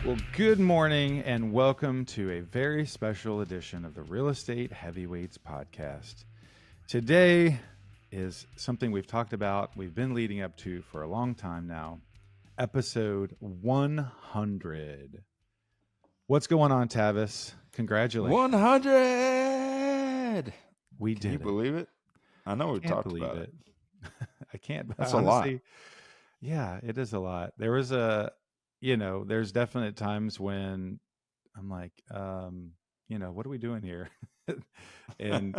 Well, good morning and welcome to a very special edition of the Real Estate Heavyweights podcast. Today is something we've talked about, we've been leading up to for a long time now, episode 100. What's going on, Tavis? Congratulations. 100! We Can you did it. believe it? I know we Can't talked believe about it. I can't. That's honestly, a lot. Yeah, it is a lot. There was there's definite times when I'm like, what are we doing here? And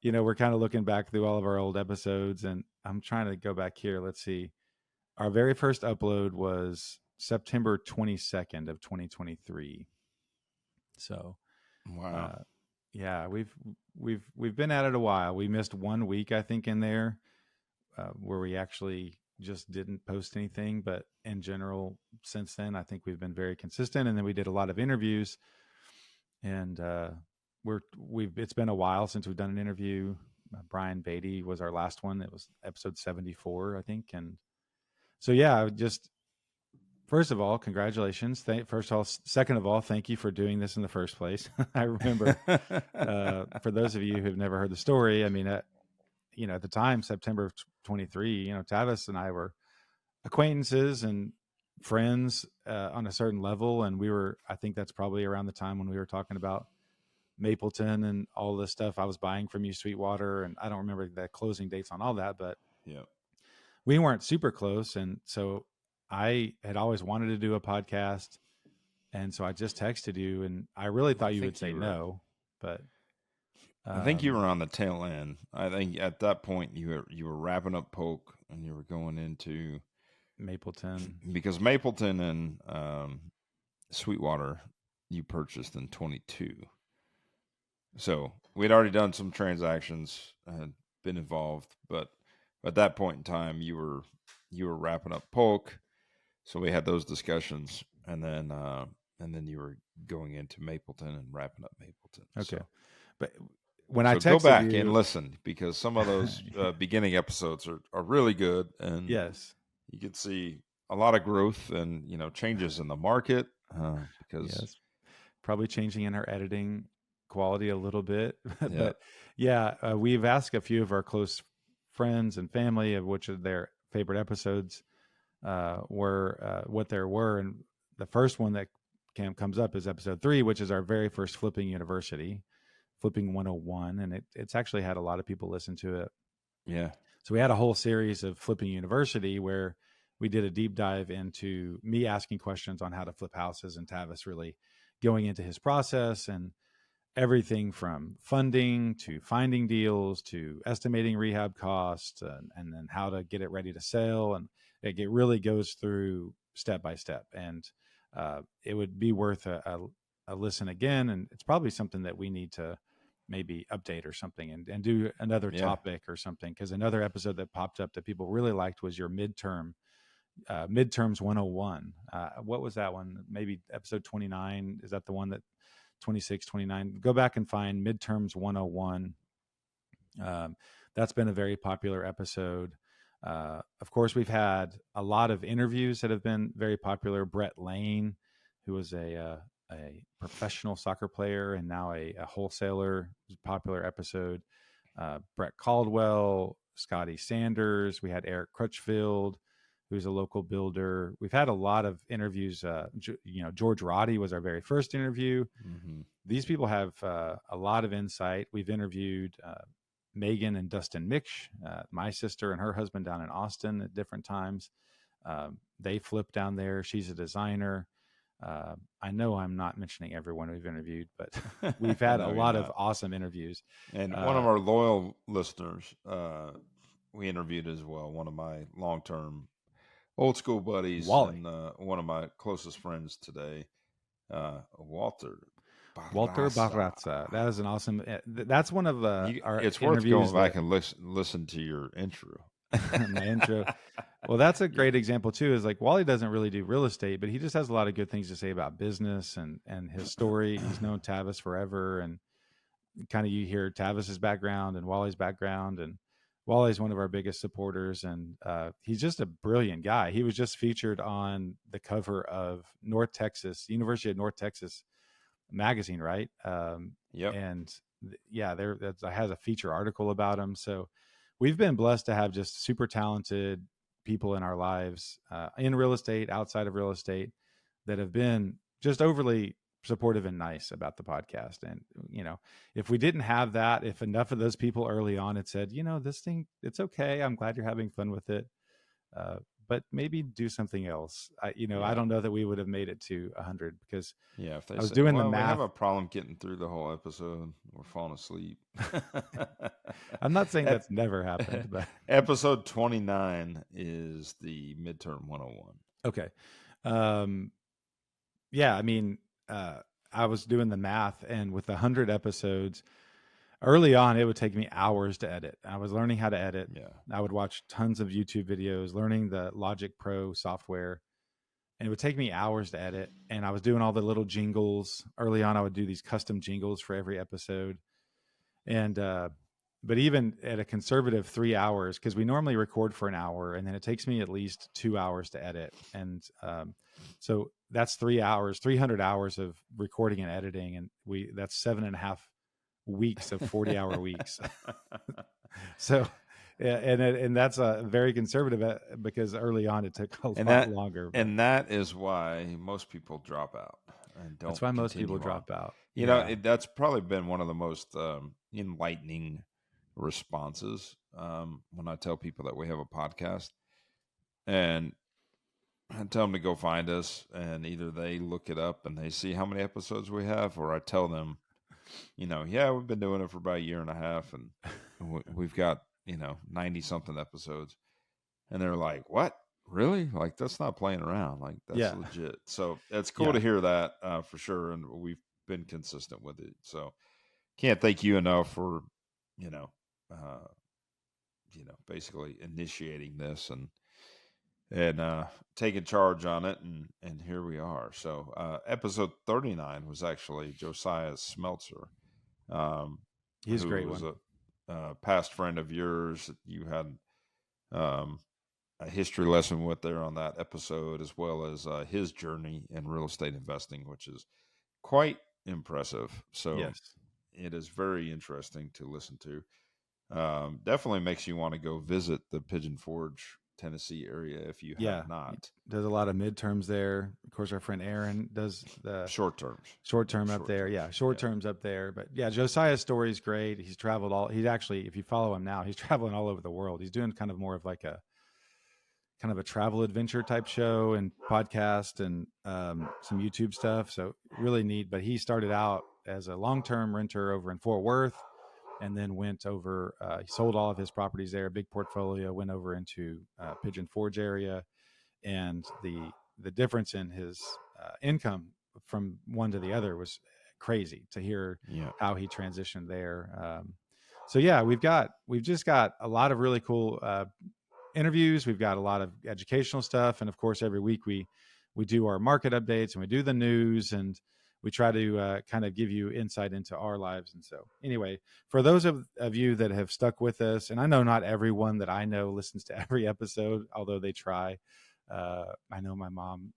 we're kind of looking back through all of our old episodes, and I'm trying to go back here. Let's see. Our very first upload was September 22nd of 2023. So, Wow. yeah, we've been at it a while. We missed 1 week, I think, in there where we actually just didn't post anything. But in general, since then, I think we've been very consistent. And then we did a lot of interviews, and it's been a while since we've done an interview. Brian Beatty was our last one. It was episode 74, I think. And so, yeah, just first of all, congratulations. Second of all, thank you for doing this in the first place. I remember for those of you who've never heard the story, I mean, at the time, September of 23, Tavis and I were acquaintances and friends on a certain level. And I think that's probably around the time when we were talking about Mapleton and all this stuff. I was buying from you Sweetwater, and I don't remember the closing dates on all that, but yeah, we weren't super close. And so I had always wanted to do a podcast. And so I just texted you, and I really thought you would say no, but I think you were on the tail end. I think at that point you were wrapping up Polk and you were going into Mapleton, because Mapleton and Sweetwater you purchased in 22. So we'd already done some transactions, had been involved, but at that point in time you were wrapping up Polk. So we had those discussions, and then you were going into Mapleton and wrapping up Mapleton. Okay. So, but when I texted go back you, and listen, because some of those beginning episodes are really good, and yes, you can see a lot of growth and changes in the market because yes, probably changing in our editing quality a little bit, yeah. But yeah, we've asked a few of our close friends and family of which of their favorite episodes were what there were, and the first one that comes up is episode 3, which is our very first Flipping University. Flipping 101, and it's actually had a lot of people listen to it. Yeah. So we had a whole series of Flipping University where we did a deep dive into me asking questions on how to flip houses, and Tavis really going into his process and everything from funding to finding deals to estimating rehab costs and then how to get it ready to sell. And it really goes through step by step, and it would be worth a listen again. And it's probably something that we need to maybe update or something and do another topic or something. Because another episode that popped up that people really liked was your midterms 101. What was that one? Maybe episode 29. Is that the one that 26, 29? Go back and find midterms 101. That's been a very popular episode. Of course, we've had a lot of interviews that have been very popular. Brett Lane, who was a professional soccer player and now a wholesaler, was a popular episode. Brett Caldwell, Scotty Sanders. We had Eric Crutchfield, who's a local builder. We've had a lot of interviews. George Roddy was our very first interview. Mm-hmm. These people have a lot of insight. We've interviewed Megan and Dustin Miksch, my sister and her husband down in Austin at different times. They flip down there. She's a designer. I know I'm not mentioning everyone we've interviewed, but we've had a lot of awesome interviews. And one of our loyal listeners, we interviewed as well. One of my long-term old school buddies, Wally. And one of my closest friends today, Walter Barraza. That is an awesome. That's one of our. It's worth going back and listen to your intro. My intro. Well, that's a great example too. Is like Wally doesn't really do real estate, but he just has a lot of good things to say about business and his story. He's known Tavis forever, and kind of you hear Tavis's background and Wally's background, and Wally's one of our biggest supporters, and he's just a brilliant guy. He was just featured on the cover of University of North Texas magazine, right? Yep. And yeah, there has a feature article about him. So we've been blessed to have just super talented people in our lives, in real estate, outside of real estate, that have been just overly supportive and nice about the podcast. And, if we didn't have that, if enough of those people early on had said, this thing, it's okay, I'm glad you're having fun with it, but maybe do something else. I Yeah. don't know that we would have made it to 100, because Yeah. If they I was say, doing the well, we have math. a problem getting through the whole episode, we're falling asleep. I'm not saying that's never happened, but episode 29 is the midterm 101. okay. Yeah, I mean, I was doing the math, and with 100 episodes, early on, it would take me hours to edit. I was learning how to edit. Yeah. I would watch tons of YouTube videos, learning the Logic Pro software, and it would take me hours to edit. And I was doing all the little jingles. Early on, I would do these custom jingles for every episode. And, but even at a conservative 3 hours, because we normally record for an hour, and then it takes me at least 2 hours to edit. And so that's 3 hours, 300 hours of recording and editing. And that's 7.5 weeks of 40-hour weeks. So, and that's a very conservative, because early on it took a lot longer. And that is why most people drop out and don't. That's why most people on. drop out. You know, that's probably been one of the most enlightening responses when I tell people that we have a podcast, and I tell them to go find us, and either they look it up and they see how many episodes we have, or I tell them, yeah, we've been doing it for about a year and a half, and we've got 90 something episodes, and they're like, what? Really? Like, that's not playing around. Like, that's legit. So it's cool to hear that for sure. And we've been consistent with it. So can't thank you enough for, basically initiating this and taking charge on it. And here we are. So episode 39 was actually Josiah Smeltzer. He's a great was one. A past friend of yours that you had a history lesson with there on that episode, as well as his journey in real estate investing, which is quite impressive. So yes, it is very interesting to listen to. Definitely makes you want to go visit the Pigeon Forge, Tennessee area if you have not. There's a lot of midterms there. Of course, our friend Aaron does the short term up there. Yeah, short terms up there. But yeah, Josiah's story is great. He's traveled he's actually, if you follow him now, he's traveling all over the world. He's doing kind of more of like a travel adventure type show and podcast and some YouTube stuff. So really neat. But he started out as a long-term renter over in Fort Worth, and then went over, he sold all of his properties there, big portfolio, went over into Pigeon Forge area. And the difference in his income from one to the other was crazy to hear how he transitioned there. So yeah, we've just got a lot of really cool interviews. We've got a lot of educational stuff. And of course, every week we do our market updates, and we do the news, and we try to kind of give you insight into our lives. And so anyway, for those of you that have stuck with us, and I know not everyone that I know listens to every episode, although they try. I know my mom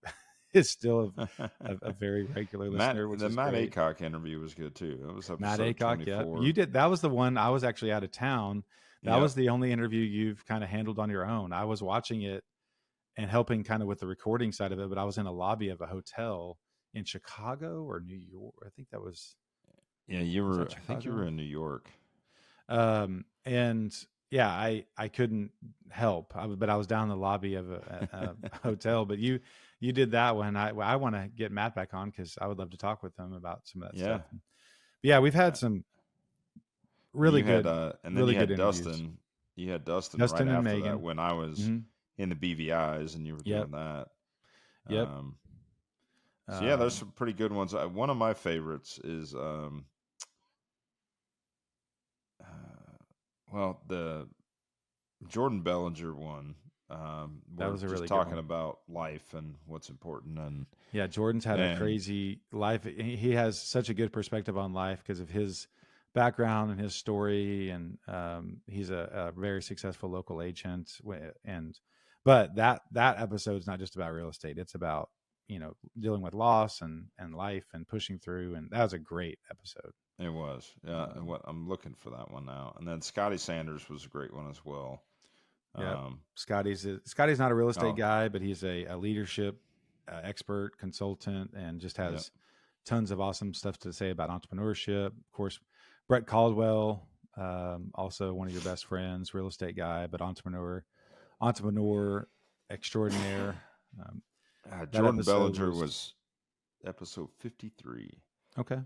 is still a very regular listener. The Matt Aycock interview was good too. That was Matt Aycock. Yeah, you did. That was the one. I was actually out of town. That was the only interview you've kind of handled on your own. I was watching it and helping kind of with the recording side of it, but I was in a lobby of a hotel in Chicago or New York. I think that was. Yeah, you were. I think you were in New York. And yeah, I couldn't help, but I was down in the lobby of a hotel. But you did that one. I want to get Matt back on, because I would love to talk with him about some of that stuff. But yeah, we've had some really good, and then really you had Dustin. You had Dustin right after Megan. That when I was in the BVIs, and you were doing that. Yep. So yeah, there's some pretty good ones. One of my favorites is the Jordan Bellinger one. That was a really talking about life and what's important. And yeah, Jordan's had a crazy life. He has such a good perspective on life because of his background and his story, and he's a very successful local agent. But that episode is not just about real estate; it's about dealing with loss and life and pushing through. And that was a great episode. It was, yeah. And what I'm looking for that one now, and then Scotty Sanders was a great one as well. Yeah, Um, Scotty's not a real estate oh, guy, but he's a leadership expert, consultant, and just yeah, has tons of awesome stuff to say about entrepreneurship. Of course, Brett Caldwell, also one of your best friends, real estate guy, but entrepreneur extraordinaire. Um, that Jordan episode Bellinger was was episode 53. okay.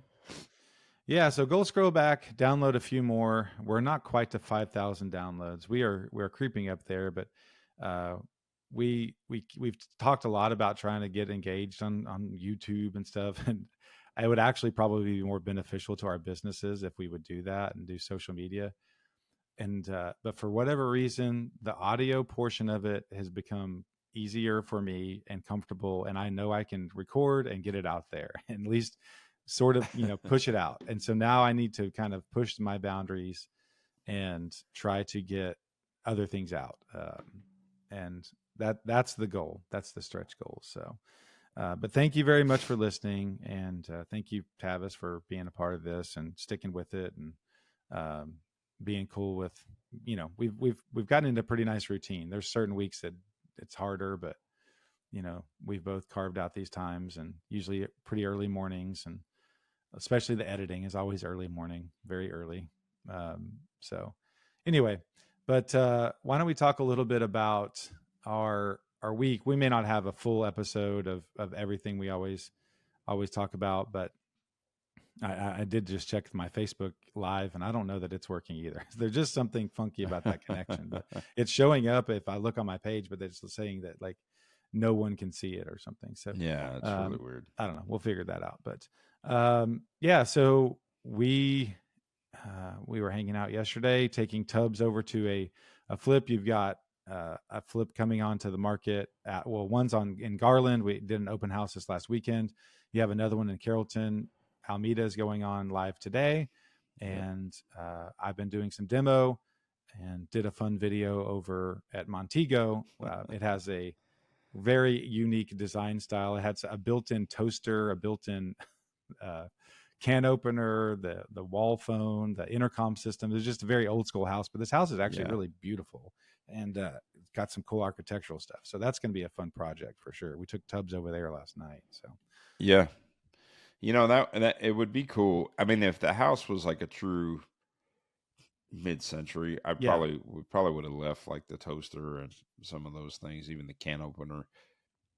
Yeah, so go scroll back, download a few more. We're not quite to 5,000 downloads. We're creeping up there, but uh, we've talked a lot about trying to get engaged on YouTube and stuff, and it would actually probably be more beneficial to our businesses if we would do that and do social media. And but for whatever reason, the audio portion of it has become easier for me and comfortable, and I know I can record and get it out there, and at least sort of push it out. And so now I need to kind of push my boundaries and try to get other things out, and that's the goal. That's the stretch goal. So but thank you very much for listening, and thank you, Tavis, for being a part of this and sticking with it, and um, being cool with we've gotten into a pretty nice routine. There's certain weeks that it's harder, but we've both carved out these times, and usually pretty early mornings, and especially the editing is always early morning, very early. So anyway, but why don't we talk a little bit about our week? We may not have a full episode of everything we always talk about, but I did just check my Facebook live, and I don't know that it's working either. There's just something funky about that connection, but it's showing up if I look on my page, but it's saying that like no one can see it or something. So Yeah, it's really weird. I don't know. We'll figure that out. But yeah, so we were hanging out yesterday, taking tubs over to a flip. You've got a flip coming onto the market. One's in Garland. We did an open house this last weekend. You have another one in Carrollton. Almeida is going on live today, and I've been doing some demo and did a fun video over at Montego. It has a very unique design style. It has a built-in toaster, a built-in can opener, the wall phone, the intercom system. It's just a very old school house, but this house is actually really beautiful, and got some cool architectural stuff. So that's going to be a fun project for sure. We took tubs over there last night. So Yeah. That it would be cool. I mean, if the house was like a true mid-century, yeah, we probably would have left like the toaster and some of those things, even the can opener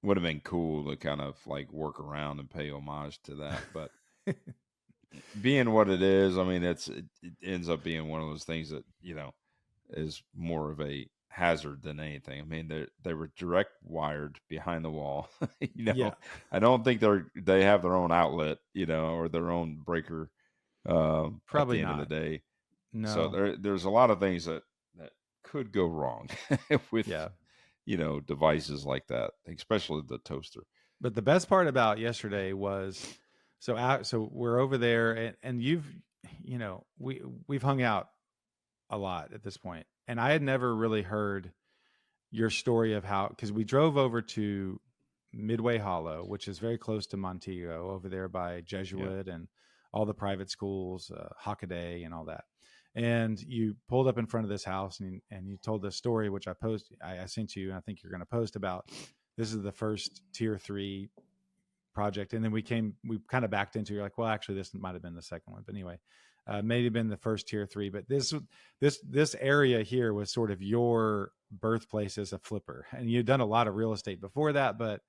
would have been cool to kind of like work around and pay homage to that. But being what it is, I mean, it ends up being one of those things that is more of a hazard than anything. I mean, they were direct wired behind the wall. yeah, I don't think they have their own outlet, or their own breaker. At probably the end of the not. day, so No, there's a lot of things that could go wrong with yeah. devices like that, especially the toaster. But the best part about yesterday was so we're over there, and we've hung out a lot at this point, and I had never really heard your story of how, because we drove over to Midway Hollow, which is very close to Montego, over there by Yeah. Jesuit and all the private schools, Hockaday and all that. And you pulled up in front of this house, and you told this story, which I sent you, and I think you're going to post about. This is the first tier 3 project, and then we kind of backed into. You're like, well, actually, this might have been the second one, but anyway, maybe been the first tier 3. But this area here was sort of your birthplace as a flipper, and you'd done a lot of real estate before that, but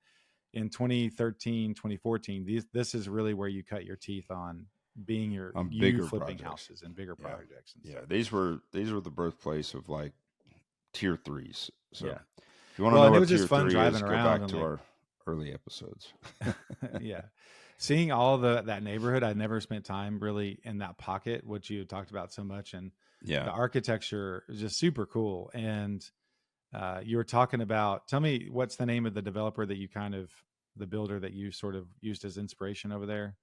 in 2013, 2014, this is really where you cut your teeth on being On you bigger flipping projects. houses and bigger Yeah. projects and Yeah. stuff. These were the birthplace of like tier 3s. So Yeah. if you want to Well, know and it what was just tier fun 3 is, driving go around back and to like, our early episodes. yeah, seeing all that neighborhood. I'd never spent time really in that pocket, which you talked about so much, and Yeah. the architecture is just super cool. And you were talking about, tell me, what's the name of the developer that you the builder that you sort of used as inspiration over there?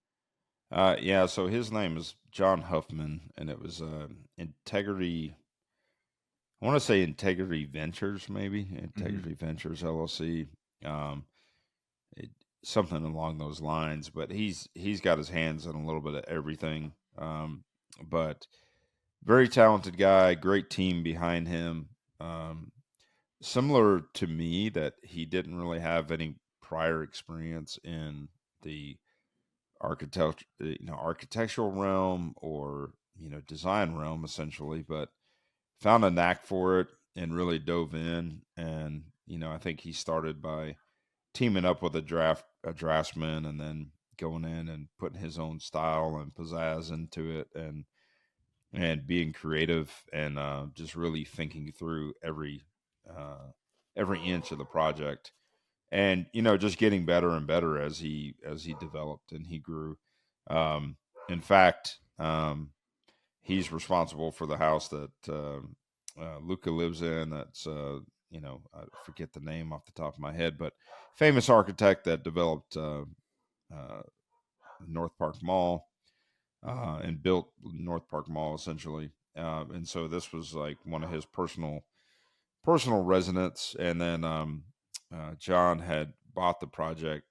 Yeah, so his name is John Huffman, and it was Integrity. I want to say Integrity Ventures, maybe Hmm. Integrity Ventures LLC, um, it, something along those lines. But he's got his hands on a little bit of everything. But very talented guy, great team behind him. Um, Similar to me, that he didn't really have any prior experience in the architectural realm, or design realm, essentially, but found a knack for it and really dove in. And I think he started by teaming up with a draftsman, and then going in and putting his own style and pizzazz into it, and being creative, and just really thinking through uh, every inch of the project, and just getting better and better as he developed and he grew. In fact, he's responsible for the house that Luca lives in. That's I forget the name off the top of my head, but famous architect that developed uh, North Park Mall, and built North Park Mall, essentially. And so this was like one of his personal residents. And then John had bought the project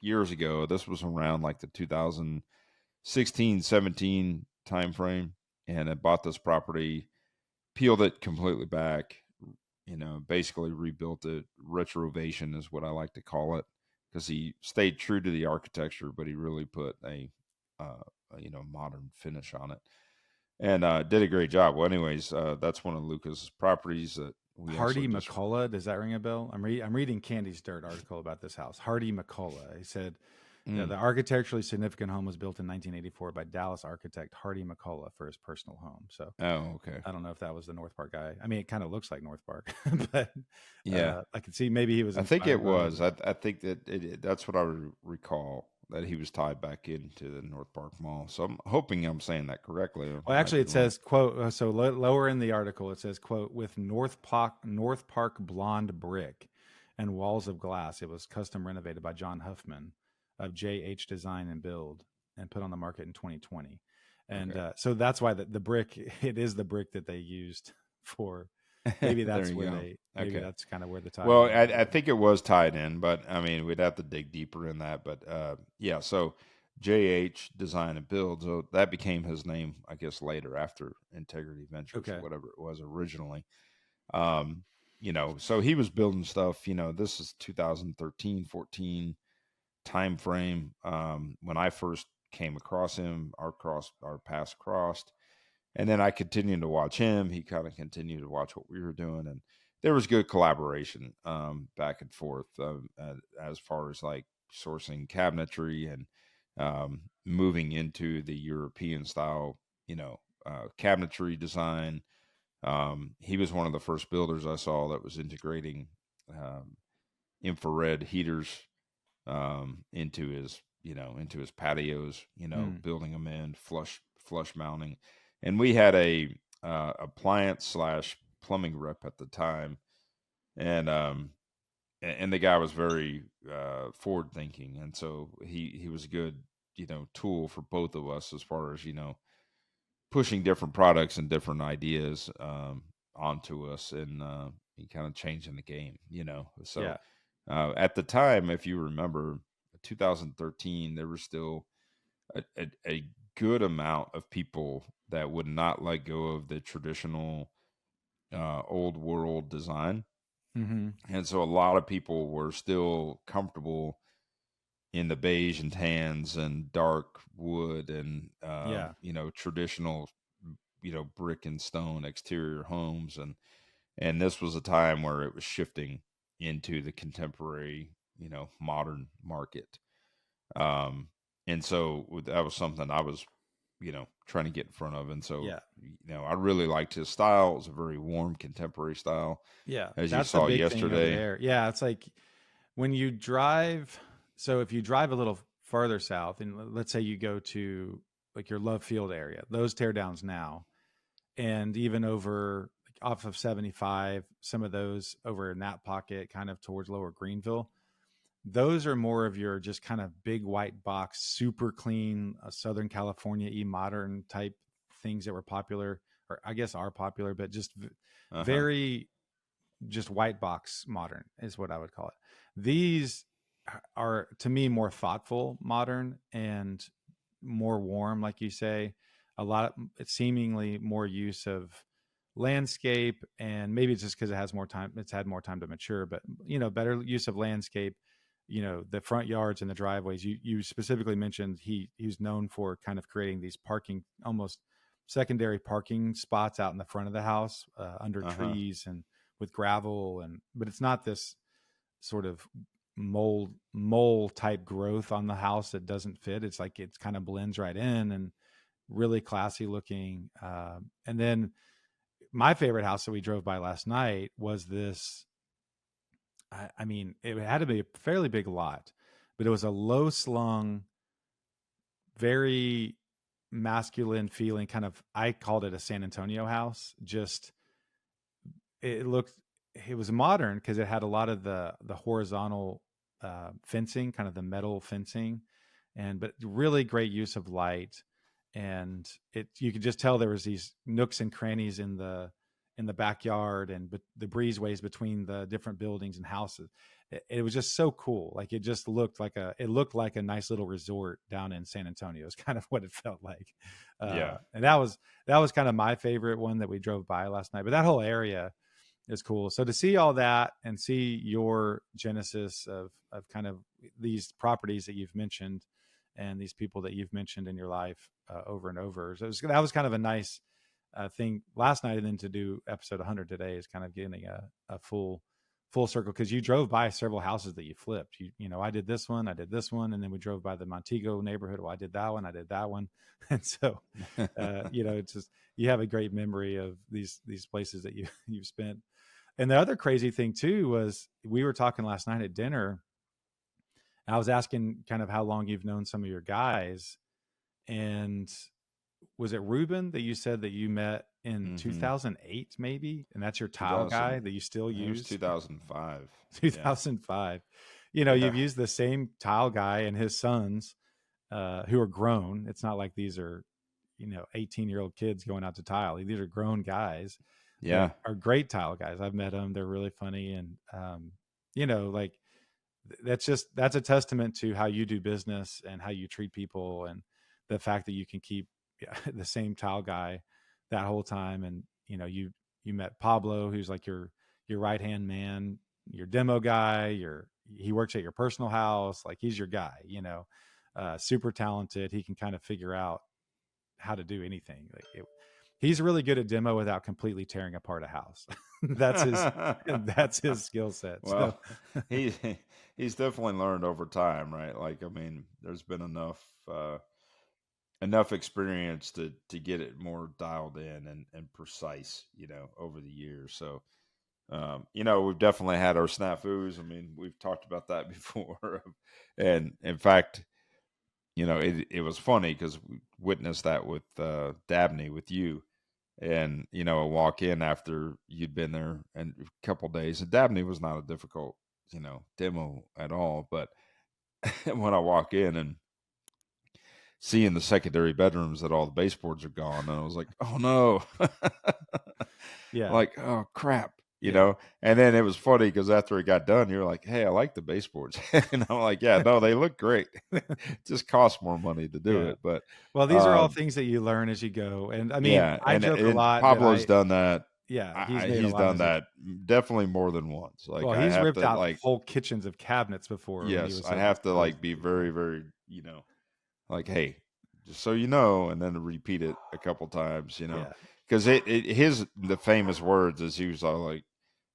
years ago. This was around like the 2016, 17 timeframe, and had bought this property, peeled it completely back, basically rebuilt it. Retrovation is what I like to call it, because he stayed true to the architecture, but he really put a modern finish on it, and did a great job. Well, anyways, that's one of Luca's properties that we Hardy actually just. McCullough, does that ring a bell? I'm reading Candy's Dirt article about this house. Hardy McCullough. He said, yeah, Mm, the architecturally significant home was built in 1984 by Dallas architect Hardy McCullough for his personal home. So oh, okay. I don't know if that was the North Park guy. I mean, it kind of looks like North Park, but Yeah, I could see maybe he was I think it inspired by it. was. I think that that's what I recall, that he was tied back into the North Park Mall. So I'm hoping I'm saying that correctly. I Well, might actually, be it wrong. says quote. Lower in the article, it says quote with North Park blonde brick and walls of glass. It was custom renovated by John Huffman of JH Design and Build and put on the market in 2020. And Okay. so that's why the brick. It is the brick that they used for. Maybe There that's you where go. they. Maybe Okay. that's kind of where the tie Well, in I is. think it was tied in, but I mean, we'd have to dig deeper in that. But yeah, so JH Design and Build, so that became his name, I guess, later, after Integrity Ventures or Okay. whatever it was originally. Um, so he was building stuff. This is 2013, 14 time frame. When I first came across him, our paths crossed, and then I continued to watch him. He kind of continued to watch what we were doing, and there was good collaboration, back and forth, as far as like sourcing cabinetry, and moving into the European style, cabinetry design. He was one of the first builders I saw that was integrating um, infrared heaters, into his patios, Mm, building them in flush mounting. And we had a appliance slash plumbing rep at the time, and and the guy was very forward thinking, and so he was a good tool for both of us, as far as pushing different products and different ideas onto us, and kind of changing the game. So yeah. at the time, if you remember, 2013, there was still a good amount of people that would not let go of the traditional old world design. Mm-hmm. And so a lot of people were still comfortable in the beige and tans and dark wood, and Yeah. traditional brick and stone exterior homes. And this was a time where it was shifting into the contemporary, modern market. um and so that was something I was trying to get in front of. And so Yeah. I really liked his style. It was a very warm contemporary style, Yeah. as you That's the saw big thing over yesterday. there. Yeah. It's like when you drive, so if you drive a little farther south, and let's say you go to like your Love Field area, those tear downs now, and even over like, off of 75, some of those over in that pocket, kind of towards Lower Greenville, those are more of your just kind of big white box, super clean, Southern California modern type things that were popular, or I guess are popular, but just Uh-huh. very just white box modern is what I would call it. These are to me more thoughtful modern and more warm, like you say. A lot of seemingly more use of landscape, and maybe it's just because it has more time, it's had more time to mature, but better use of landscape, the front yards and the driveways. You specifically mentioned he's known for kind of creating these parking, almost secondary parking spots out in the front of the house, under Uh-huh. trees and with gravel, and but it's not this sort of mole type growth on the house that doesn't fit. It's like it's kind of blends right in and really classy looking. And then my favorite house that we drove by last night was this. I mean, it had to be a fairly big lot, but it was a low slung, very masculine feeling kind of. I called it a San Antonio house. Just it looked, it was modern because it had a lot of the horizontal fencing, kind of the metal fencing, and but really great use of light. And it, you could just tell there was these nooks and crannies in the backyard, and the breezeways between the different buildings and houses. It was just so cool. Like it looked like a nice little resort down in San Antonio. Is kind of what it felt like. Yeah. And that was kind of my favorite one that we drove by last night. But that whole area is cool. So to see all that and see your genesis of kind of these properties that you've mentioned and these people that you've mentioned in your life over and over, so that was kind of a nice thing last night, and then to do episode 100 today is kind of getting a full circle, because you drove by several houses that you flipped. I did this one, and then we drove by the Montego neighborhood. Well, I did that one, and so it's just, you have a great memory of these places that you've spent. And the other crazy thing too was we were talking last night at dinner. I was asking kind of how long you've known some of your guys, and was it Ruben that you said that you met in Mm-hmm. 2008 maybe, and that's your tile 2000. guy that you still It was use? 2005. Yeah. 2005. Yeah. You've used the same tile guy and his sons, who are grown. It's not like these are 18-year-old kids going out to tile. These are grown guys that Yeah. are great tile guys. I've met them. They're really funny. And like that's a testament to how you do business and how you treat people, and the fact that you can keep the same tile guy that whole time. And you met Pablo, who's like your right hand man, your demo guy. He works at your personal house. Like, he's your guy. Super talented. He can kind of figure out how to do anything. He's really good at demo without completely tearing apart a house. that's his that's his skill set. So Well, he he's definitely learned over time, right? Like, I mean, there's been enough experience to get it more dialed in and precise, over the years. So, we've definitely had our snafus. I mean, we've talked about that before, and in fact, it was funny because we witnessed that with Dabney, with you. And I walk in after you'd been there and a couple days, and Dabney was not a difficult demo at all. But when I walk in and seeing the secondary bedrooms that all the baseboards are gone, and I was like, oh no. yeah, Like, oh crap. yeah, And then it was funny because after it got done, you were like, hey, I like the baseboards. And I'm like, yeah, no, they look great. It just costs more money to do yeah. it. But Well, these are all um, things that you learn as you go. And I mean, yeah, I joke a and lot that Pablo's done that. he's made a He's lot of done mistakes. that definitely more than once. Like, Well, I he's have ripped to out like, whole kitchens of cabinets before when he yes, was I so have to so like be very, yeah. very, like, hey, just so you know, and then to repeat it a couple times, Yeah. because the famous words is he was all like,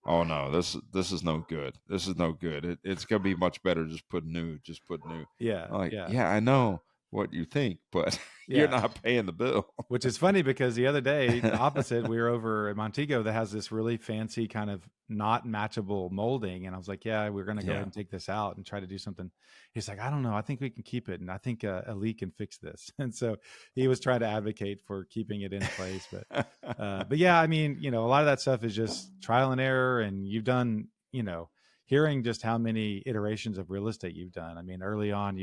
oh no, this is no good. This is no good. It's gonna be much better. Just put new. Just put new. Yeah. I'm like, Yeah. yeah, I know what you think, but you're Yeah. not paying the bill. Which is funny because the other day, the opposite, we were over at Montego that has this really fancy kind of not matchable molding. And I was like, yeah, we're going to go ahead Yeah. and take this out and try to do something. He's like, I don't know. I think we can keep it. And I think Elite can fix this. And so he was trying to advocate for keeping it in place. But yeah, I mean, a lot of that stuff is just trial and error. And you've done, hearing just how many iterations of real estate you've done. I mean, early on,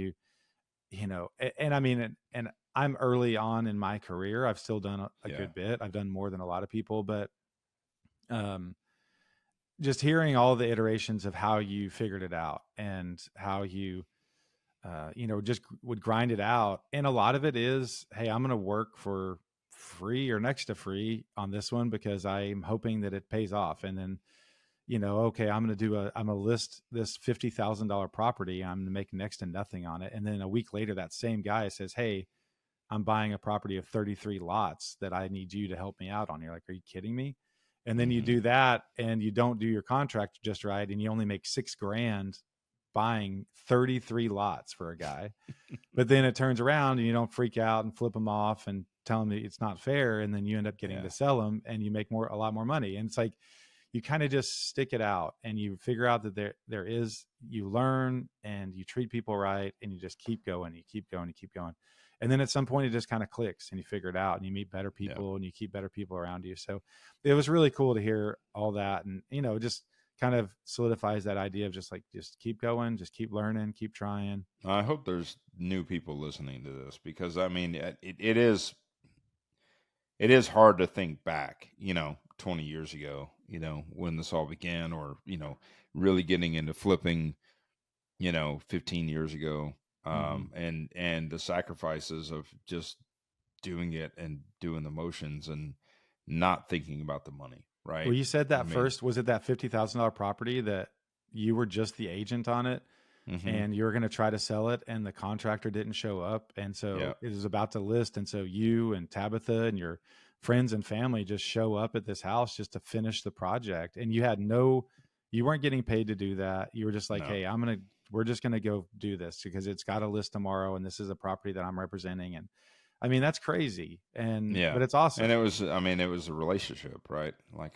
and I mean, and I'm early on in my career. I've still done a Yeah. good bit. I've done more than a lot of people, but um, just hearing all the iterations of how you figured it out and how you, just would grind it out. And a lot of it is, hey, I'm going to work for free or next to free on this one because I'm hoping that it pays off. And then, okay, I'm going to list this $50,000 property. I'm going to make next to nothing on it. And then a week later, that same guy says, hey, I'm buying a property of 33 lots that I need you to help me out on. You're like, are you kidding me? And then you Mm-hmm. do that and you don't do your contract just right. And you only make $6,000 buying 33 lots for a guy. But then it turns around and you don't freak out and flip them off and tell them that it's not fair. And then you end up getting Yeah. to sell them and you make a lot more money. And it's like, you kind of just stick it out and you figure out that you learn and you treat people right and you just keep going, you keep going, you keep going. And then at some point it just kind of clicks and you figure it out and you meet better Yeah. people and you keep better people around you. So it was really cool to hear all that. And, just kind of solidifies that idea of just keep going, just keep learning, keep trying. I hope there's new people listening to this because I mean, it is hard to think back, 20 years ago, when this all began, or, really getting into flipping, 15 years ago, Mm-hmm. and the sacrifices of just doing it and doing the motions and not thinking about the money, Well, right? you said I that mean, first, was it that $50,000 property that you were just the agent on it? hmm And you were going to try to sell it and the contractor didn't show up. And yeah, so it was about to list. And so you and Tabitha and your friends and family just show up at this house just to finish the project. And you weren't getting paid to do that. You were just like, no, hey, we're just going to go do this because it's got a list tomorrow. And this is a property that I'm representing. And I mean, that's crazy. yeah. But it's And awesome. I mean, it was a relationship, right? Like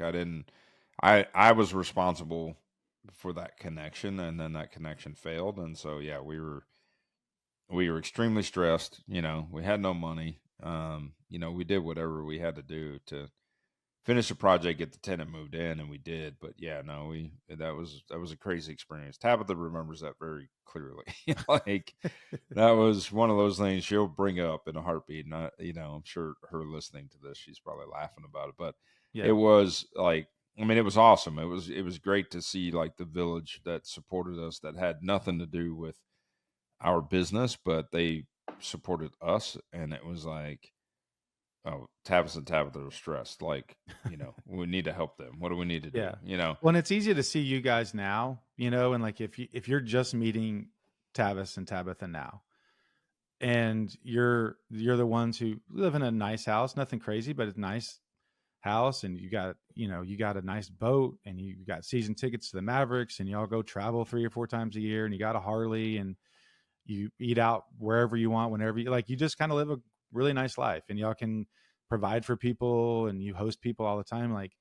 I was responsible for that connection, and then that connection failed. And so, yeah, we were extremely stressed. We had no money. We did whatever we had to do to finish the project, get the tenant moved in, and we did. But yeah, no, that was a crazy experience. Tabitha remembers that very clearly. Like that was one of those things she'll bring up in a heartbeat. And I'm sure her listening to this, she's probably laughing about it. But it Yeah. was like, I mean, it was awesome. It was great to see like the village that supported us, that had nothing to do with our business, but they supported us, and it was like, oh, Tavis and Tabitha are stressed. Like, we need to help them. What do we need to do? Yeah. Well, and it's easy to see you guys now, and like if you're just meeting Tavis and Tabitha now, and you're the ones who live in a nice house, nothing crazy, but it's nice house, and you got a nice boat, and you got season tickets to the Mavericks, and y'all go travel 3 or 4 times a year, and you got a Harley, and you eat out wherever you want, whenever you just kind of live a really nice life, and y'all can provide for people, and you host people all the time. Like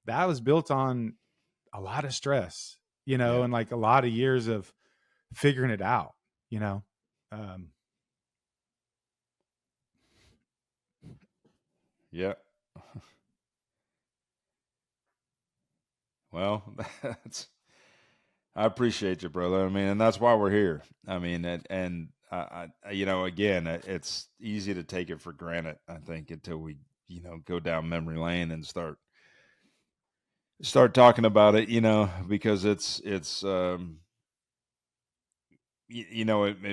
that was built on a lot of stress, Yeah. and like a lot of years of figuring it out, you know. Um, Yeah. Well, that's I appreciate you, brother. I mean, and that's why we're here. I mean, and again, it's easy to take it for granted. I think until we, go down memory lane and start talking about it, because it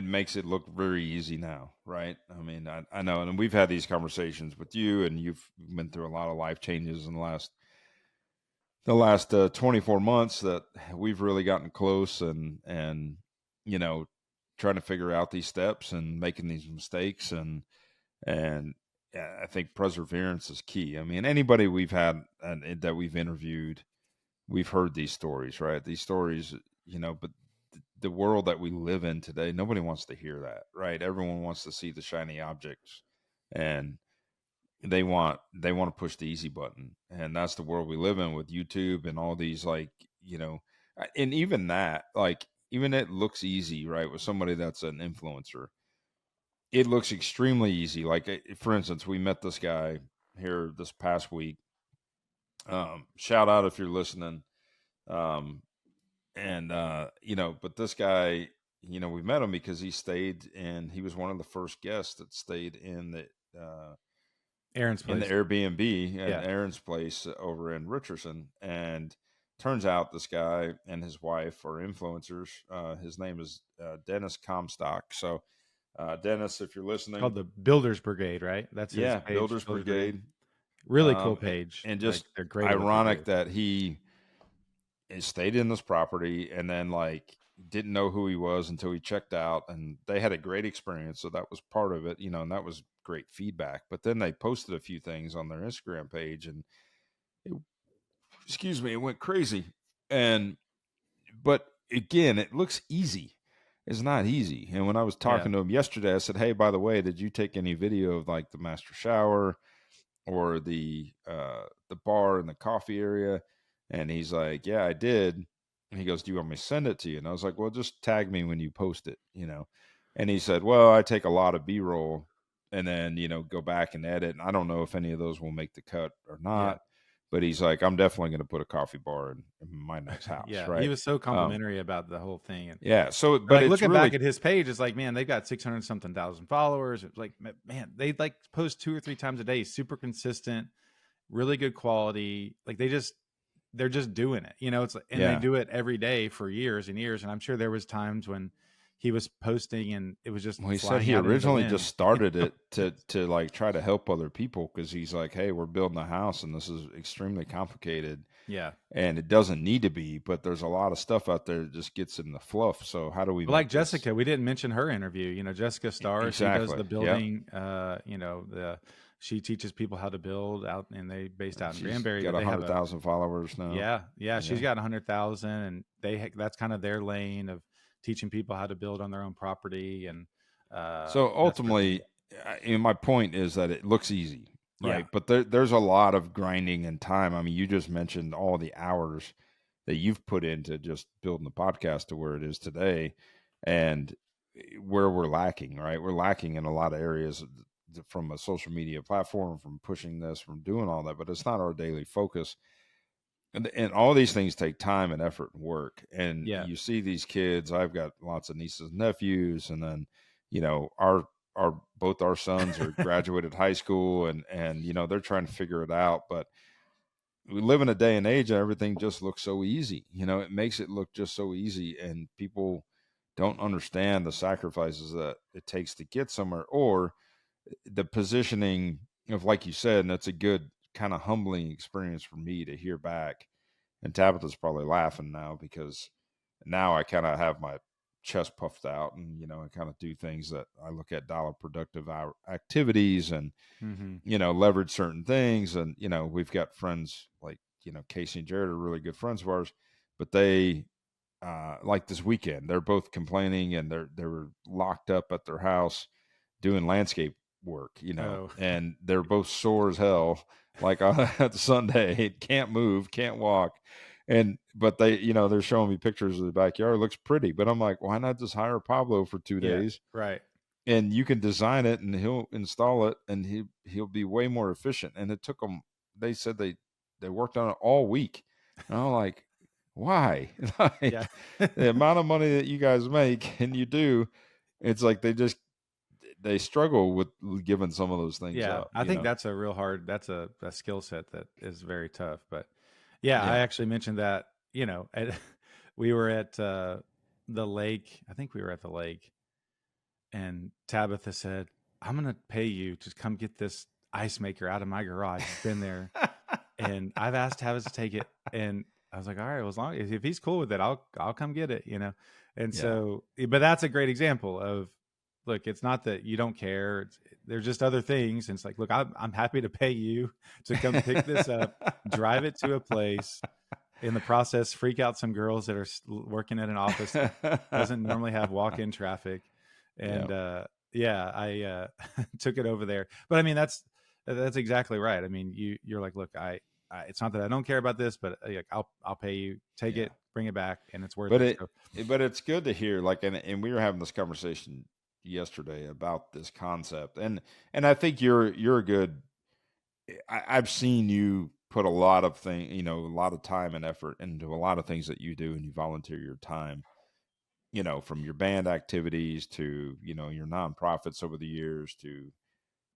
makes it look very easy now, right? I mean, I know, and we've had these conversations with you, and you've been through a lot of life changes in the last 24 months that we've really gotten close, and you know trying to figure out these steps and making these mistakes, and yeah, I think perseverance is key. I mean, anybody we've had and that we've interviewed, we've heard these stories, right? These stories, but the world that we live in today, nobody wants to hear that, right? Everyone wants to see the shiny objects, and they want to push the easy button, and that's the world we live in with YouTube and all these, like, and even that, like, even it looks easy, right? With somebody that's an influencer, it looks extremely easy. Like, for instance, we met this guy here this past week. Shout out if you're listening. Um, And but this guy, we met him because he was one of the first guests that stayed Aaron's in the place. Airbnb at Yeah. Aaron's place over in Richardson. And turns out this guy and his wife are influencers. His name is Dennis Comstock. So, Dennis, if you're It's called listening, the Builders Brigade, right? That's his yeah, page, Builders Builders Brigade. Brigade. Really cool page. And Like just they're great at what they do. ironic that he stayed in this property and then like didn't know who he was until he checked out, and they had a great experience, so that was part of it, and that was great feedback. But then they posted a few things on their Instagram page, and it, it went crazy. And but again, it looks easy. It's not easy. And when I was Yeah. talking to him yesterday, I said, hey, by the way, did you take any video of like the master shower or the bar and the coffee area? And he's like, yeah, I did. And he goes, do you want me to send it to you? And I was like, well, just tag me when you post it. And he said, well, I take a lot of B-roll and then, go back and edit. And I don't know if any of those will make the cut or Yeah. not. But he's like, I'm definitely going to put a coffee bar in my next house. Yeah. He Right. was so complimentary about the whole thing. And Yeah. So, but like it's looking back really, at his page, it's like, man, they've got 600 something thousand followers. It's like, man, they like post 2 or 3 times a day, super consistent, really good quality. Like they're just doing it, it's like, and they yeah. do it every day for years and years. And I'm sure there was times when he was posting and it was just Well, he said flying he out into the originally just wind. started it to like try to help other people because he's like, hey, we're building a house and this is extremely complicated Yeah. and it doesn't need to be, but there's a lot of stuff out there that just gets in the fluff. So how do we But like make this Jessica, we didn't mention her interview. Jessica Starr, she does exactly? the Yep. building. She teaches people how to build out, and they based out in She's Granbury. got But they have 100,000 followers now. yeah, she's Yeah. got 100,000, and that's kind of their lane of teaching people how to build on their own property, and So that's really ultimately, cool. my point is that it looks easy, Yeah, right? But there's a lot of grinding and time. I mean, you just mentioned all the hours that you've put into just building the podcast to where it is today, and where we're lacking, right? We're lacking in a lot of areas from a social media platform, from pushing this, from doing all that, but it's not our daily focus. And all these things take time and effort and work. And yeah, you see these kids. I've got lots of nieces and nephews, and then our both our sons are graduated high school, and they're trying to figure it out. But we live in a day and age and everything just looks so easy. It makes it look just so easy, and people don't understand the sacrifices that it takes to get somewhere, or the positioning of, like you said. And that's a good kind of humbling experience for me to hear back. And Tabitha's probably laughing now because now I kind of have my chest puffed out, and I kind of do things that I look at dollar productive activities, and hmm leverage certain things. And we've got friends like Casey and Jared are really good friends of ours, but they like this weekend they're both complaining, and they were locked up at their house doing landscape work, oh, and they're both sore as hell, like on Sunday, can't move, can't walk. And but they're showing me pictures of the backyard. It looks pretty, but I'm like, why not just hire Pablo for two yeah, days right, and you can design it and he'll install it, and he'll be way more efficient. And it took them, they said they worked on it all week. And I'm like, why? yeah, Like the amount of money that you guys make and you do, it's like they struggle with giving some of those things yeah. up, I think that's a real hard. That's a skill set that is very tough. But yeah, I Yeah. actually mentioned that. We were at the lake. I think we were at the lake, and Tabitha said, "I'm gonna pay you to come get this ice maker out of my garage. It's been there, and I've asked Tavis to take it." And I was like, "All right, well, as long if he's cool with it, I'll come get it." And Yeah. so, but that's a great example of, look, it's not that you don't care. There's just other things, and it's like, look, I'm happy to pay you to come pick this up, drive it to a place. In the process, freak out some girls that are working at an office that doesn't normally have walk-in traffic. Yeah. And yeah, I took it over there. But I mean, that's exactly right. I mean, you're like, look, it's not that I don't care about this, but like, I'll pay you, take Yeah. it, bring it back, and it's worth But it. So but it's good to hear, like, and we were having this conversation yesterday about this concept, and I think you're a good. I've seen you. put a lot of a lot of time and effort into a lot of things that you do, and you volunteer your time, from your band activities to, your nonprofits over the years to,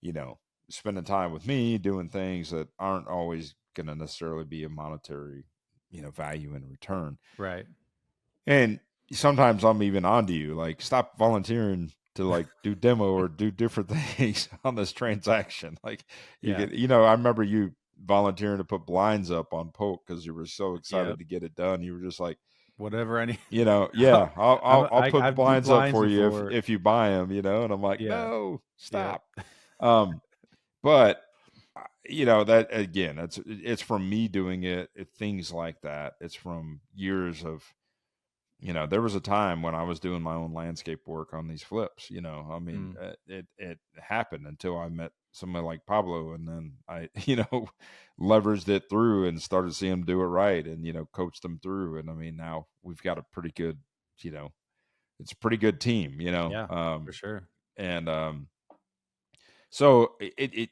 you know, spending time with me doing things that aren't always going to necessarily be a monetary, value in return. Right. And sometimes I'm even on to you, like, stop volunteering to like do demo or do different things on this transaction. Like you Yeah. get, I remember you volunteering to put blinds up on Polk because you were so excited Yep. to get it done. You were just like, Whatever I need. yeah, I'll put I've moved blinds up blinds for you before. if you buy them, and I'm like, Yeah. no, Yep. stop. But that again, it's from me doing things like that. It's from years of, there was a time when I was doing my own landscape work on these flips. I mean, Mm. it happened until I met somebody like Pablo, and then I, leveraged it through and started seeing him do it right, and coached them through. And I mean, now we've got a pretty good, it's a pretty good team, Yeah, for sure. and so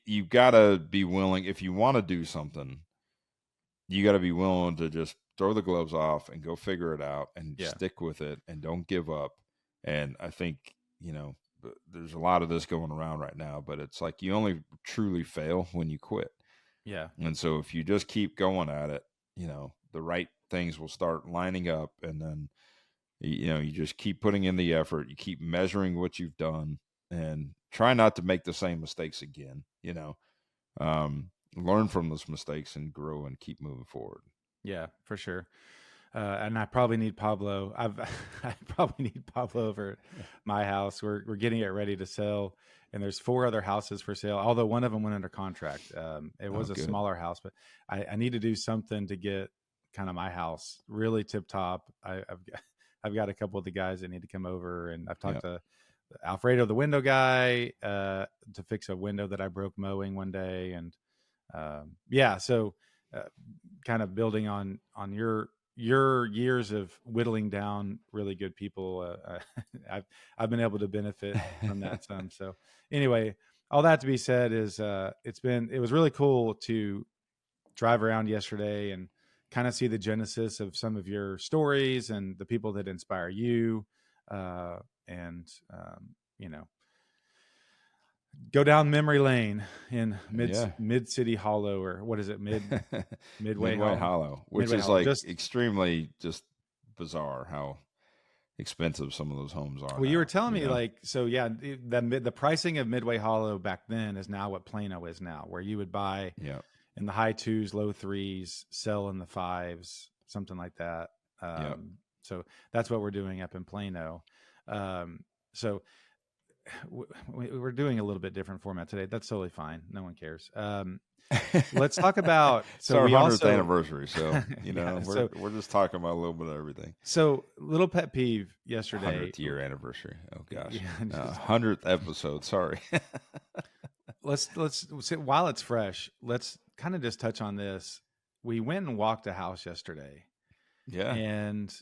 you gotta be willing if you want to do something. You got to be willing to just throw the gloves off and go figure it out and Yeah. stick with it and don't give up. And I think, there's a lot of this going around right now, but it's like you only truly fail when you quit. Yeah. And so if you just keep going at it, the right things will start lining up. And then, you just keep putting in the effort. You keep measuring what you've done and try not to make the same mistakes again, learn from those mistakes and grow and keep moving forward. Yeah, for sure. And I probably need Pablo. I probably need Pablo over at my house. We're getting it ready to sell, and there's 4 other houses for sale. Although one of them went under contract. It Oh, was a good. smaller house, but I need to do something to get kind of my house really tip top. I've got a couple of the guys that need to come over, and I've talked Yeah. to Alfredo, the window guy, to fix a window that I broke mowing one day, and yeah, so uh, kind of building on your years of whittling down really good people. I've been able to benefit from that some. So anyway, all that to be said is it was really cool to drive around yesterday and kind of see the genesis of some of your stories and the people that inspire you, and you know, go down memory lane in Yeah. mid city hollow, or what is it, midway Midway hollow. Hollow, which Midway is hollow, like just extremely just bizarre how expensive some of those homes are well, you were now, telling me, like, so yeah, the pricing of midway hollow back then is now what Plano is now, where you would buy Yeah. in the high 2s, low 3s, sell in the 5s, something like that. Yeah. So that's what we're doing up in Plano. So we're doing a little bit different format today. That's totally fine. No one cares. Let's talk about. It's So our we 100th also, anniversary, so yeah. we're just talking about a little bit of everything. So little pet peeve yesterday. 100th year anniversary. Oh gosh, Yeah, 100th episode. Sorry. let's while it's fresh. Let's kind of just touch on this. We went and walked a house yesterday, Yeah. and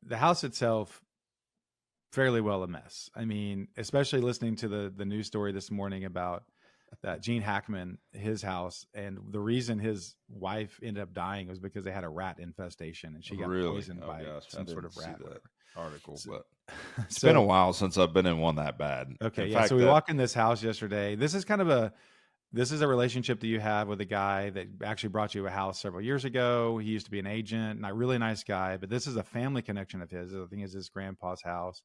the house itself fairly well a mess. I mean, especially listening to the news story this morning about that Gene Hackman, his house, and the reason his wife ended up dying was because they had a rat infestation and she got Really? poisoned Oh by gosh, I some sort didn't of see rat, that whatever. article, So, but it's been a so while since I've been in one that bad. okay, In yeah. So fact, we that walk in this house yesterday. This is a relationship that you have with a guy that actually brought you a house several years ago. He used to be an agent and a really nice guy, but this is a family connection of his. I think it's his grandpa's house.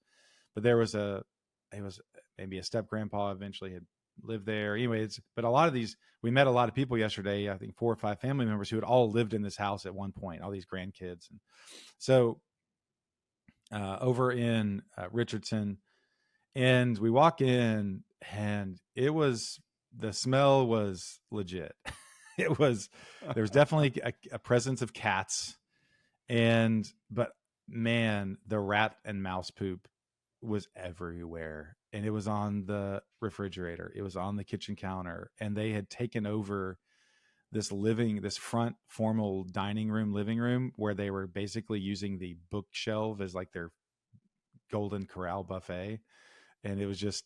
But it was maybe a step grandpa eventually had lived there. Anyway, but a lot of these, we met a lot of people yesterday. I think 4 or 5 family members who had all lived in this house at one point, all these grandkids. And so over in Richardson, and we walk in, and the smell was legit. There was definitely a presence of cats, but man, the rat and mouse poop was everywhere, and it was on the refrigerator, it was on the kitchen counter, and they had taken over this front formal dining room, living room, where they were basically using the bookshelf as like their golden corral buffet. And it was just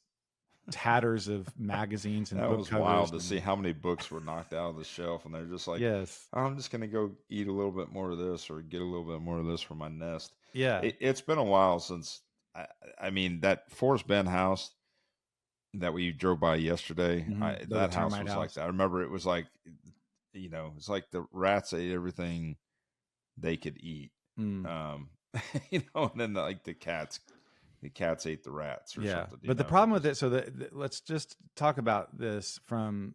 tatters of magazines and That book was covers. wild to and- see how many books were knocked out of the shelf, and they're just like, Yes. I'm just gonna go eat a little bit more of this or get a little bit more of this for my nest. Yeah. It's been a while since I, I mean that Forrest Bend house that we drove by yesterday. The That house termite was like house. that. I remember it was like, it's like the rats ate everything they could eat. Mm. And then like the cats ate the rats or Yeah. something. But the problem with it, so let's just talk about this from,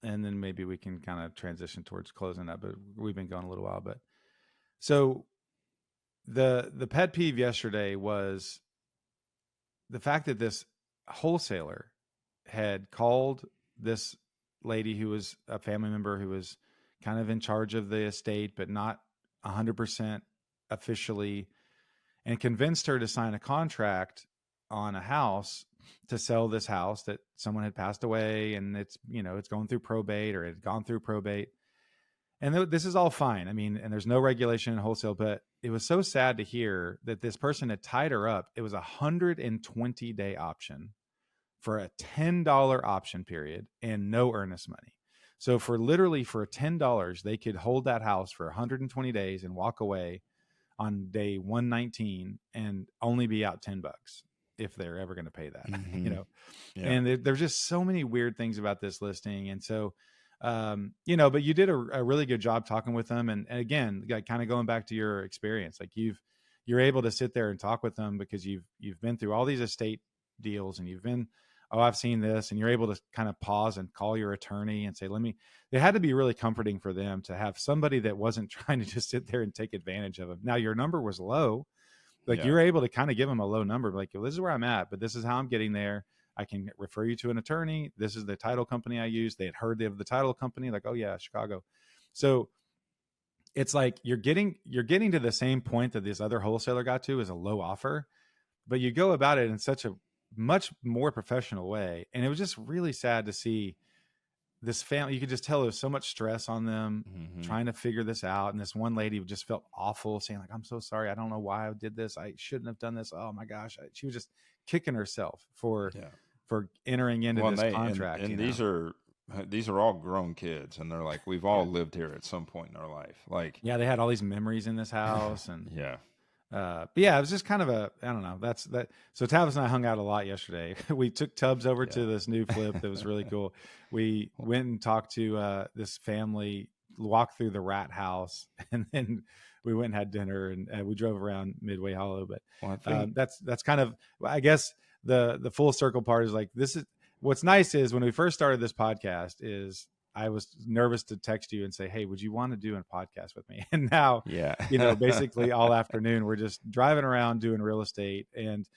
and then maybe we can kind of transition towards closing up, but we've been going a little while. But so the pet peeve yesterday was the fact that this wholesaler had called this lady who was a family member who was kind of in charge of the estate, but not 100% officially, and convinced her to sign a contract on a house to sell this house that someone had passed away, and it's going through probate, or it had gone through probate. And this is all fine. I mean, and there's no regulation in wholesale, but it was so sad to hear that this person had tied her up. It was a 120-day option for a $10 option period and no earnest money. So for $10, they could hold that house for 120 days and walk away on day 119 and only be out $10 if they're ever going to pay that, Yeah. And there's just so many weird things about this listing. And so, but you did a really good job talking with them. And again, like, kind of going back to your experience, like you're able to sit there and talk with them because you've been through all these estate deals, and you've been, I've seen this, and you're able to kind of pause and call your attorney and say, it had to be really comforting for them to have somebody that wasn't trying to just sit there and take advantage of them. Now your number was low. Like, you're able to kind of give them a low number, like, well, this is where I'm at, but this is how I'm getting there. I can refer you to an attorney. This is the title company I use. They had heard of the title company, like, oh yeah, Chicago. So it's like you're getting to the same point that this other wholesaler got to, is a low offer, but you go about it in such a much more professional way. And it was just really sad to see this family. You could just tell there was so much stress on them trying to figure this out. And this one lady just felt awful, saying like, I'm so sorry. I don't know why I did this. I shouldn't have done this. Oh my gosh. She was just kicking herself for entering into this contract. And these are all grown kids, and they're like, we've all lived here at some point in our life. Like, yeah, they had all these memories in this house, and but yeah, it was just kind of I don't know. That's that. So Tavis and I hung out a lot yesterday. We took Tubbs over to this new flip that was really cool. We went and talked to this family, walked through the rat house, and then we went and had dinner, and we drove around Midway Hollow. But that's kind of, I guess, the full circle part is like, this is what's nice is when we first started this podcast is I was nervous to text you and say, hey, would you want to do a podcast with me? And now, basically all afternoon, we're just driving around doing real estate. And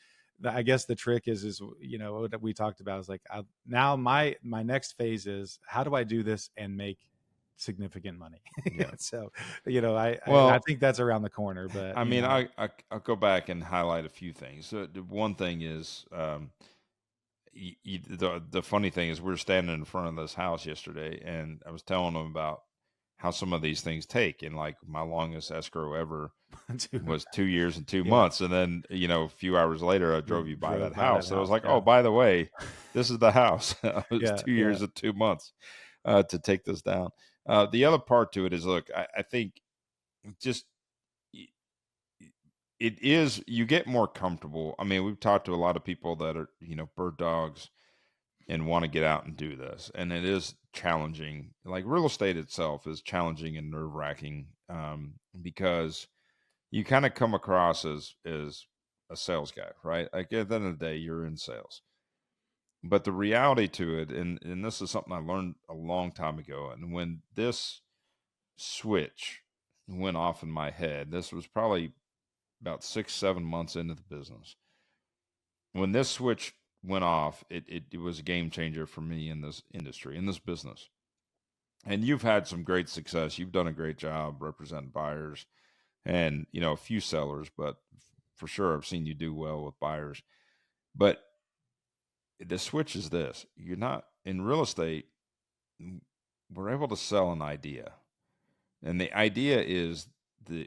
I guess the trick is, what we talked about is like, now my next phase is, how do I do this and make significant money? So, I think that's around the corner, but I mean, I'll go back and highlight a few things. So the one thing is, the funny thing is, we were standing in front of this house yesterday, and I was telling them about how some of these things take. And like, my longest escrow ever was 2 years and 2 months. And then, a few hours later, I drove you by that house. So I was like, oh, by the way, this is the house. It was 2 years and 2 months to take this down. The other part to it is, look, I think just, it is, you get more comfortable. I mean, we've talked to a lot of people that are, bird dogs and want to get out and do this. And it is challenging. Like, real estate itself is challenging and nerve wracking, because you kind of come across as a sales guy, right? Like, at the end of the day, you're in sales. But the reality to it, and this is something I learned a long time ago, and when this switch went off in my head, this was probably about 6-7 months into the business. When this switch went off, it was a game changer for me in this industry, in this business. And you've had some great success. You've done a great job representing buyers and, a few sellers, but for sure I've seen you do well with buyers. But the switch is this: you're not in real estate. We're able to sell an idea, and the idea is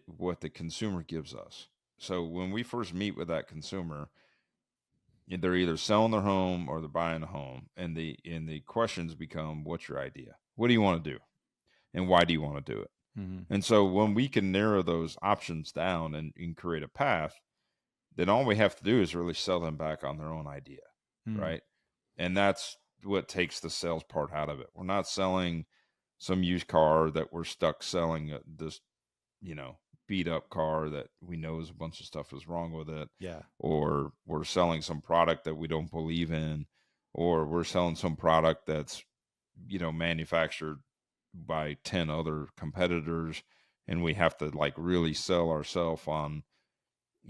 what the consumer gives us. So when we first meet with that consumer, they're either selling their home or they're buying a home, and the questions become, what's your idea? What do you want to do, and why do you want to do it? Mm-hmm. And so when we can narrow those options down and create a path, then all we have to do is really sell them back on their own idea, Mm-hmm. right? And that's what takes the sales part out of it. We're not selling some used car that we're stuck selling this, beat up car that we know is a bunch of stuff is wrong with it. Yeah. Or we're selling some product that we don't believe in, or we're selling some product that's, manufactured by 10 other competitors, and we have to like really sell ourselves on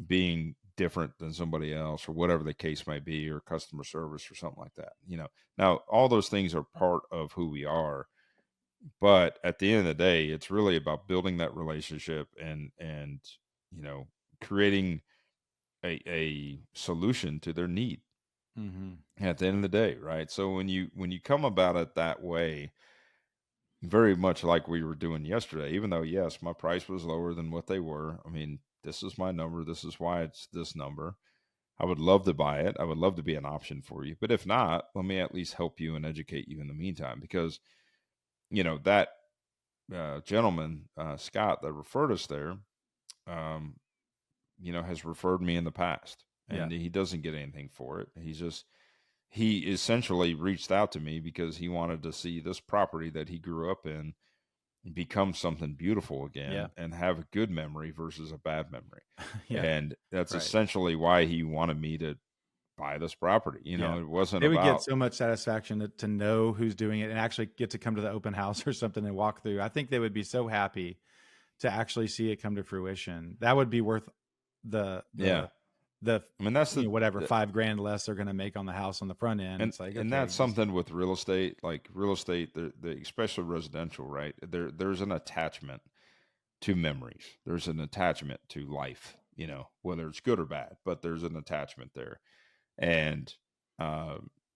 being different than somebody else, or whatever the case may be, or customer service or something like that. Now all those things are part of who we are, but at the end of the day, it's really about building that relationship and creating a solution to their need at the end of the day, right? So when you come about it that way, very much like we were doing yesterday, even though yes, my price was lower than what they were. I mean, this is my number, this is why it's this number. I would love to buy it, I would love to be an option for you, but if not, let me at least help you and educate you in the meantime, because that gentleman, Scott, that referred us there, um, has referred me in the past, and he doesn't get anything for it. He essentially reached out to me because he wanted to see this property that he grew up in become something beautiful again and have a good memory versus a bad memory. And that's essentially why he wanted me to buy this property. It wasn't they would about get so much satisfaction to know who's doing it and actually get to come to the open house or something and walk through. I think they would be so happy to actually see it come to fruition. That would be worth the I mean, that's whatever $5,000 less they're going to make on the house on the front end. And, it's like, and that's something with real estate, the especially residential, right? There's an attachment to memories. There's an attachment to life, whether it's good or bad, but there's an attachment there. And, there's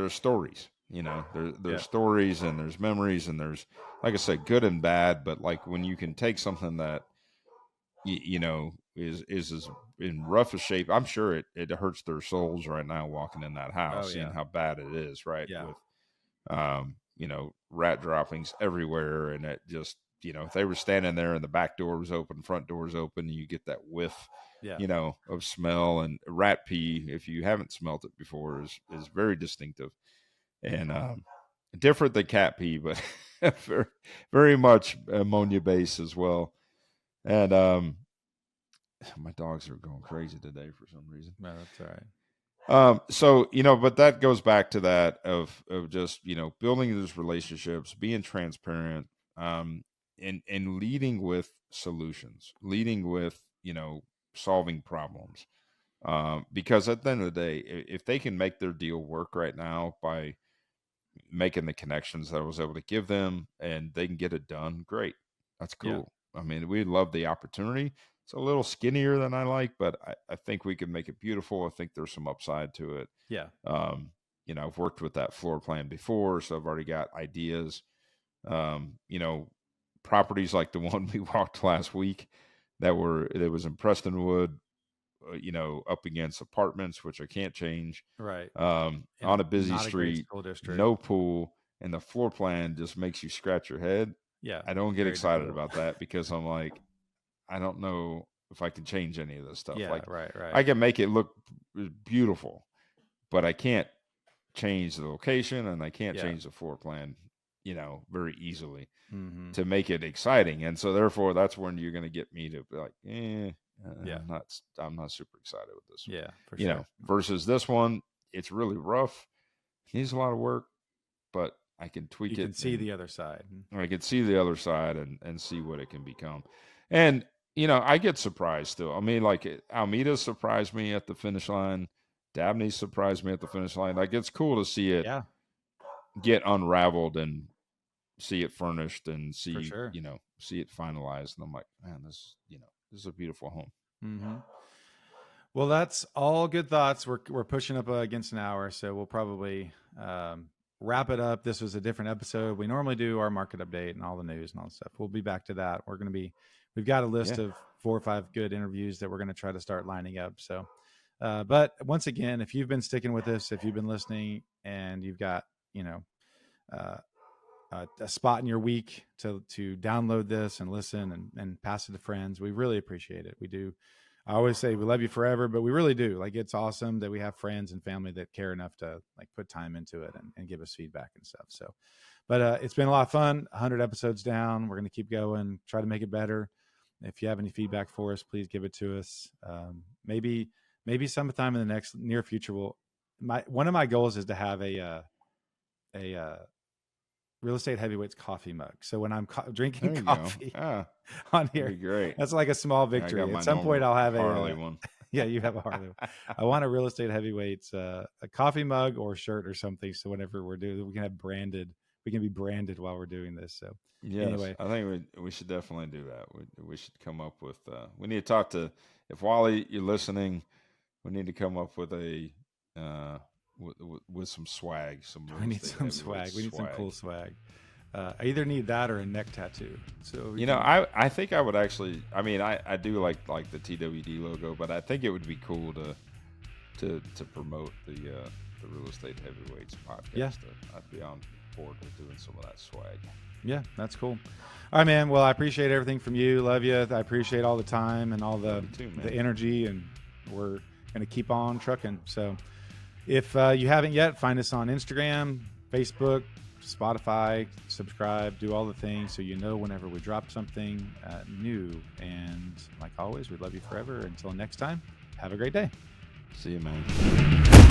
stories, there's stories, and there's memories, and there's, like I said, good and bad. But like when you can take something that, is in rough shape, I'm sure it hurts their souls right now walking in that house, seeing how bad it is, right? With, rat droppings everywhere. And it just, if they were standing there and the back door was open, front door was open, and you get that whiff, of smell. And rat pee, if you haven't smelt it before, is very distinctive and different than cat pee, but very, very much ammonia based as well. And my dogs are going crazy today for some reason. No, that's all right. So, but that goes back to that of just, building those relationships, being transparent, and leading with solutions, leading with, solving problems. Because at the end of the day, if they can make their deal work right now by making the connections that I was able to give them, and they can get it done, great. That's cool. I mean, we love the opportunity. It's a little skinnier than I like, but I think we can make it beautiful. I think there's some upside to it. I've worked with that floor plan before, so I've already got ideas. Properties like the one we walked last week that was in Prestonwood, up against apartments, which I can't change. Right. On a busy street, no pool, and the floor plan just makes you scratch your head. Yeah. I don't get excited about that because I'm like, I don't know if I can change any of this stuff. Yeah, like, right. I can make it look beautiful, but I can't change the location, and I can't change the floor plan, very easily to make it exciting. And so therefore that's when you're going to get me to be like, I'm not super excited with this one. Yeah, for sure. Versus this one, it's really rough. Needs a lot of work, but I can tweak it. You can see the other side. I can see the other side and see what it can become. And, I get surprised still. I mean, like Almeida surprised me at the finish line. Dabney surprised me at the finish line. Like, it's cool to see it get unraveled and see it furnished and see, see it finalized. And I'm like, man, this is a beautiful home. Mm-hmm. Well, that's all good thoughts. We're pushing up against an hour, so we'll probably wrap it up. This was a different episode. We normally do our market update and all the news and all that stuff. We'll be back to that. We've got a list of 4 or 5 good interviews that we're going to try to start lining up. So, but once again, if you've been sticking with us, if you've been listening, and you've got, a spot in your week to download this and listen and pass it to friends, we really appreciate it. We do. I always say we love you forever, but we really do. Like, it's awesome that we have friends and family that care enough to like put time into it and give us feedback and stuff. So, but it's been a lot of fun. 100 episodes down. We're going to keep going, try to make it better. If you have any feedback for us, please give it to us. Maybe sometime in the next near future, one of my goals is to have a Real Estate Heavyweights coffee mug. So when I'm drinking coffee on here, great. That's like a small victory. At some point, I'll have Harley one. Yeah, you have a Harley. I want a Real Estate Heavyweights a coffee mug or shirt or something. So whenever we're doing, we can have branded. We can be branded while we're doing this. So yes, anyway, I think we should definitely do that. We should come up with. We need to talk to. If Wally, you're listening, we need to come up with a. With some swag. We need some swag. We need some cool swag. I either need that or a neck tattoo. So I think I would actually. I mean, I do like the TWD logo, but I think it would be cool to promote the Real Estate Heavyweights podcast. Yeah, I'd be on board with doing some of that swag. Yeah, that's cool. All right, man. Well, I appreciate everything from you. Love you. I appreciate all the time and all the energy, and we're gonna keep on trucking. So. If you haven't yet, find us on Instagram, Facebook, Spotify, subscribe, do all the things so you know whenever we drop something new. And like always, we love you forever. Until next time, have a great day. See you, man.